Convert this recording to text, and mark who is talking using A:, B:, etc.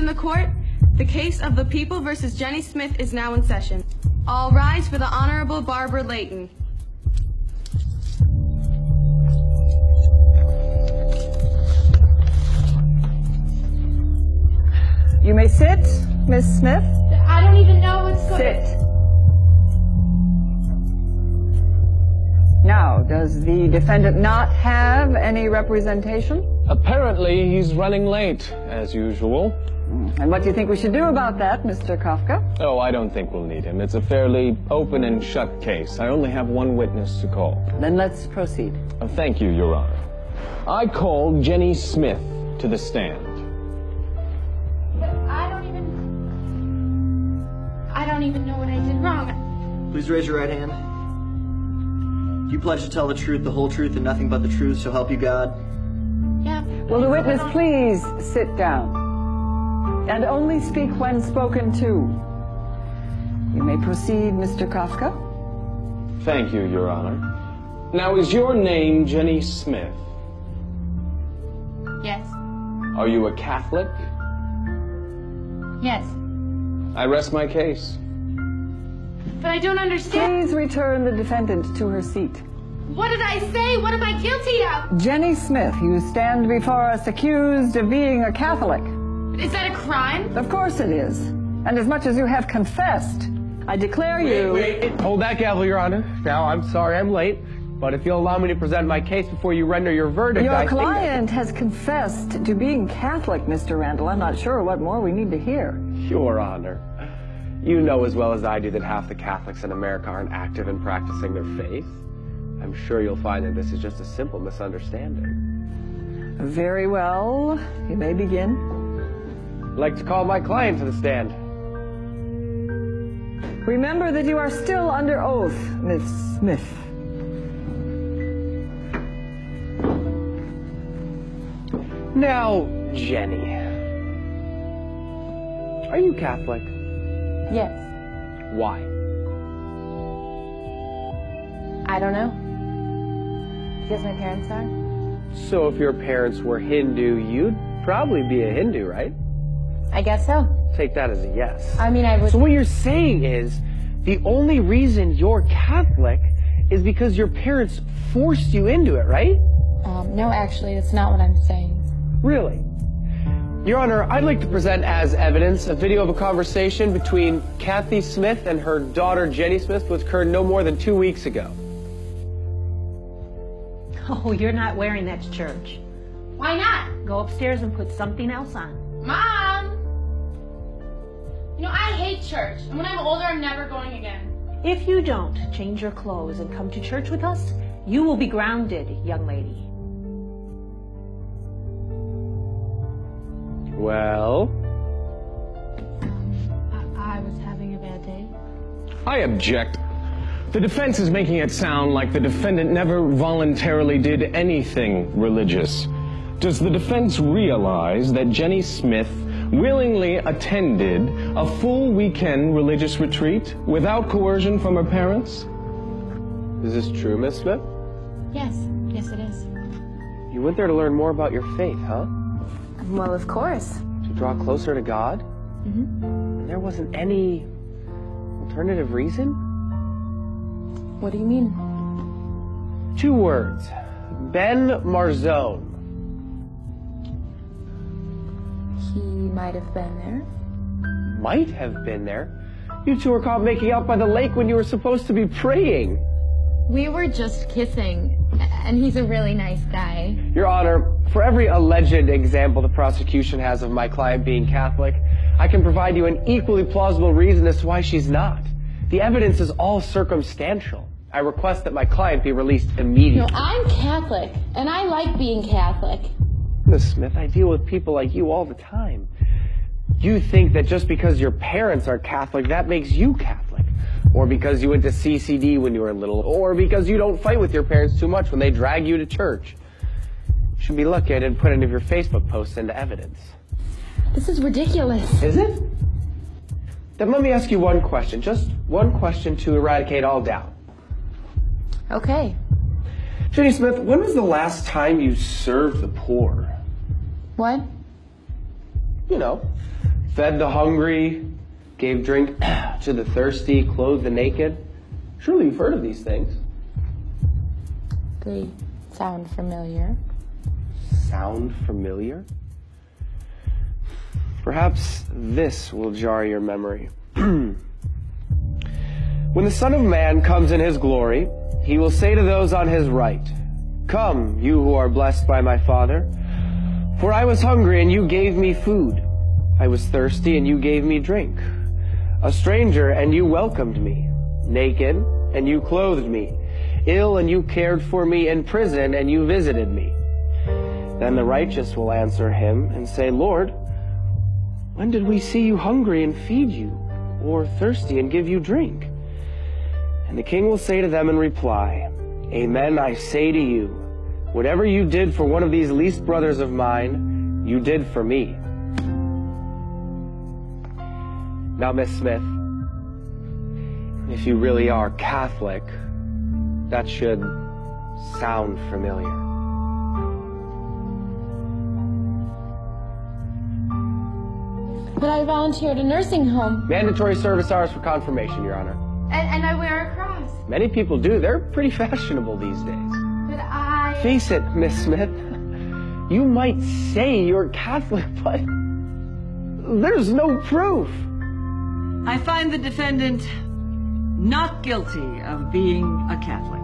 A: Attention the court. The case of the People versus Jenny Smith is now in session. All rise for the Honorable Barbara Layton.
B: You may sit, Miss Smith.
C: I don't even know what's going on.
B: Sit. Now, does the defendant not have any representation?
D: Apparently, he's running late, as usual.
B: And what do you think we should do about that, Mr. Kafka?
D: Oh, I don't think we'll need him. It's a fairly open and shut case. I only have one witness to call.
B: Then let's proceed.
D: Thank you, Your Honor. I called Jenny Smith to the stand.
C: But I don't even know what I did wrong.
E: Please raise your right hand. Do you pledge to tell the truth, the whole truth, and nothing but the truth, so help you God?
C: Yeah.
B: Will the witness please sit down? And only speak when spoken to. You may proceed, Mr. Kafka.
D: Thank you, Your Honor. Now, is your name Jenny Smith?
C: Yes.
D: Are you a Catholic?
C: Yes.
D: I rest my case.
C: But I don't understand.
B: Please return the defendant to her seat.
C: What did I say? What am I guilty of?
B: Jenny Smith, you stand before us accused of being a Catholic.
C: Is that a crime?
B: Of course it is. And as much as you have confessed, I declare you...
F: Wait, hold that gavel, Your Honor. Now, I'm sorry I'm late, but if you'll allow me to present my case before you render your verdict,
B: Your client has confessed to being Catholic, Mr. Randall. I'm not sure what more we need to hear.
F: Your Honor, you know as well as I do that half the Catholics in America aren't active in practicing their faith. I'm sure you'll find that this is just a simple misunderstanding.
B: Very well. You may begin.
F: I'd like to call my client to the stand.
B: Remember that you are still under oath, Miss Smith.
F: Now, Jenny, are you Catholic?
G: Yes.
F: Why?
G: I don't know. Because my parents are.
F: So if your parents were Hindu, you'd probably be a Hindu, right?
G: I guess so.
F: Take that as a yes.
G: I mean, I would...
F: So what you're saying is, the only reason you're Catholic is because your parents forced you into it, right?
G: No, actually, that's not what I'm saying.
F: Really? Your Honor, I'd like to present as evidence a video of a conversation between Kathy Smith and her daughter Jenny Smith, which occurred no more than 2 weeks ago.
H: Oh, you're not wearing that to church.
C: Why not?
H: Go upstairs and put something else on.
C: Mom! You know, I hate church. And when I'm older, I'm never going again.
H: If you don't change your clothes and come to church with us, you will be grounded, young lady.
F: Well?
C: I was having a bad day.
D: I object. The defense is making it sound like the defendant never voluntarily did anything religious. Does the defense realize that Jenny Smith willingly attended a full weekend religious retreat without coercion from her parents?
F: Is this true, Miss Smith?
C: Yes. Yes, it is.
F: You went there to learn more about your faith, huh?
G: Well, of course.
F: To draw closer to God?
G: Mm-hmm.
F: And there wasn't any alternative reason?
G: What do you mean?
F: 2 words. Ben Marzone.
G: He might have been there.
F: Might have been there? You two were caught making out by the lake when you were supposed to be praying.
C: We were just kissing, and he's a really nice guy.
F: Your Honor, for every alleged example the prosecution has of my client being Catholic, I can provide you an equally plausible reason as to why she's not. The evidence is all circumstantial. I request that my client be released immediately.
C: No, I'm Catholic, and I like being Catholic.
F: Miss Smith, I deal with people like you all the time. You think that just because your parents are Catholic, that makes you Catholic. Or because you went to CCD when you were little. Or because you don't fight with your parents too much when they drag you to church. You should be lucky I didn't put any of your Facebook posts into evidence.
C: This is ridiculous.
F: Is it? Then let me ask you one question. Just one question to eradicate all doubt.
G: Okay.
F: Jenny Smith, when was the last time you served the poor?
G: What?
F: You know, fed the hungry, gave drink to the thirsty, clothed the naked. Surely you've heard of these things.
G: They sound familiar.
F: Sound familiar? Perhaps this will jar your memory. When the Son of Man comes in his glory, he will say to those on his right, "Come, you who are blessed by my Father, for I was hungry and you gave me food. I was thirsty and you gave me drink. A stranger and you welcomed me. Naked and you clothed me. Ill and you cared for me. In prison and you visited me." Then the righteous will answer him and say, "Lord, when did we see you hungry and feed you, or thirsty and give you drink?" And the king will say to them in reply, "Amen, I say to you, whatever you did for one of these least brothers of mine, you did for me." Now, Miss Smith, if you really are Catholic, that should sound familiar.
C: But I volunteered at a nursing home.
F: Mandatory service hours for confirmation, Your Honor.
C: And I wear a cross.
F: Many people do. They're pretty fashionable these days.
C: But I...
F: Face it, Miss Smith. You might say you're Catholic, but there's no proof.
I: I find the defendant not guilty of being a Catholic.